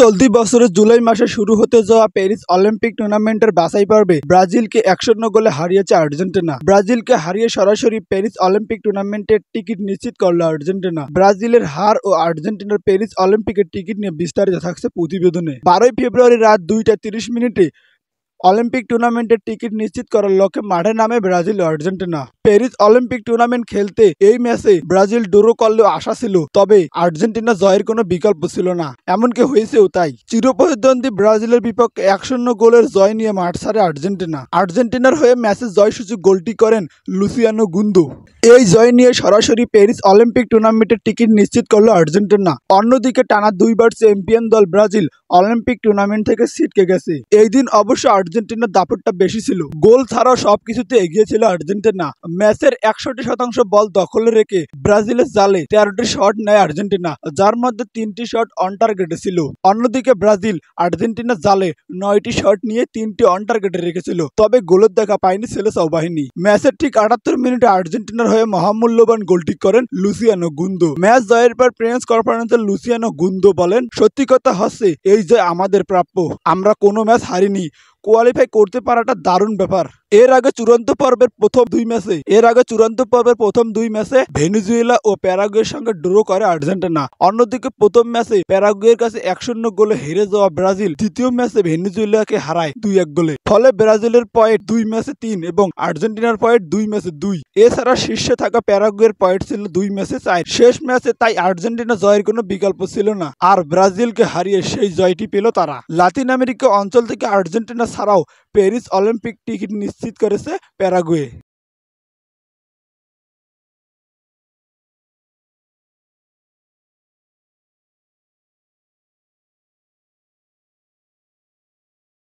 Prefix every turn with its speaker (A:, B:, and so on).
A: চলতি বছরের জুলাই মাসে শুরু হতে যাওয়া প্যারিস অলিম্পিক টুর্নামেন্টের বাছাই পর্বে ব্রাজিলকে ১-০ গোলে হারিয়েছে আর্জেন্টিনা। ব্রাজিলকে হারিয়ে সরাসরি প্যারিস অলিম্পিক টুর্নামেন্টের টিকিট নিশ্চিত করল আর্জেন্টিনা। ব্রাজিলের হার ও আর্জেন্টিনার প্যারিস অলিম্পিকের টিকিট নিয়ে বিস্তারিত থাকছে প্রতিবেদনে। ১২ ফেব্রুয়ারি রাত ২টা ৩০ মিনিটে অলিম্পিক টুর্নামেন্টের টিকিট নিশ্চিত করার লক্ষ্যে মাঠে নামে ব্রাজিল ও আর্জেন্টিনা। প্যারিস অলিম্পিক টুর্নামেন্ট খেলতে এই ম্যাচে ব্রাজিল ড্র করলেও আশা ছিল, তবে আর্জেন্টিনা জয়ের কোনো বিকল্প ছিল না, এমনকি হয়েছেও তাই। চিরপ্রতিদ্বন্দ্বী ব্রাজিলের বিপক্ষে ১-০ গোলের জয় নিয়ে মাঠ ছাড়ে আর্জেন্টিনা। আর্জেন্টিনার হয়ে ম্যাচের জয়সূচক গোলটি করেন লুসিয়ানো গুন্দো। এই জয় নিয়ে সরাসরি প্যারিস অলিম্পিক টুর্নামেন্টের টিকিট নিশ্চিত করলো আর্জেন্টিনা। অন্যদিকে টানা ২বার চ্যাম্পিয়ন দল ব্রাজিল অলিম্পিক টুর্নামেন্ট থেকে ছিটকে গেছে। এই দিন অবশ্য আর্জেন্টিনার দাপটটা বেশি ছিল, গোল ছাড়াও সবকিছুতে এগিয়ে ছিল আর্জেন্টিনা। ম্যাচের ৬১% বল দখলে রেখে ব্রাজিলের জালে ১৩টি শট নেয় আর্জেন্টিনা, যার মধ্যে ৩টি শট অন টার্গেটে ছিল। অন্যদিকে ব্রাজিল আর্জেন্টিনার জালে ৯টি শট নিয়ে ৩টি অন টার্গেটে রেখেছিল, তবে গোলের দেখা পায়নি সেলেসাও বাহিনী। ম্যাচের ঠিক ৭৮ মিনিটে আর্জেন্টিনার হয়ে মহামূল্যবান গোলটি করেন লুসিয়ানো গুন্দো। ম্যাচ জয়ের পর প্রেস কনফারেন্সে লুসিয়ানো গুন্দো বলেন, সত্যি কথা হচ্ছে এই জয় আমাদের প্রাপ্য। আমরা কোনো ম্যাচ হারিনি, কোয়ালিফাই করতে পারাটা দারুণ ব্যাপার। এর আগে চূড়ান্ত পর্বের প্রথম দুই ম্যাচে ভেনেজুয়েলা ও প্যারাগুয়ের সঙ্গে ড্র করে আর্জেন্টিনা। অন্যদিকে প্রথম ম্যাচে প্যারাগুয়ের কাছে ১-০ গোলে হেরে যাওয়া ব্রাজিল দ্বিতীয় ম্যাচে ভেনেজুয়েলাকে হারায় ২-১ গোলে। ফলে ব্রাজিলের পয়েন্ট ২ ম্যাচে ৩ এবং আর্জেন্টিনার পয়েন্ট 2 ম্যাচে 2। এছাড়া শীর্ষে থাকা প্যারাগুয়ের পয়েন্ট ছিল 2 ম্যাচে 4। শেষ ম্যাচে তাই আর্জেন্টিনা জয়ের কোনো বিকল্প ছিল না, আর ব্রাজিলকে হারিয়ে সেই জয়টি পেল তারা। লাতিন আমেরিকা অঞ্চল থেকে আর্জেন্টিনা ছাড়াও প্যারিস অলিম্পিক টিকিট নিশ্চিত করেছে প্যারাগুয়ে।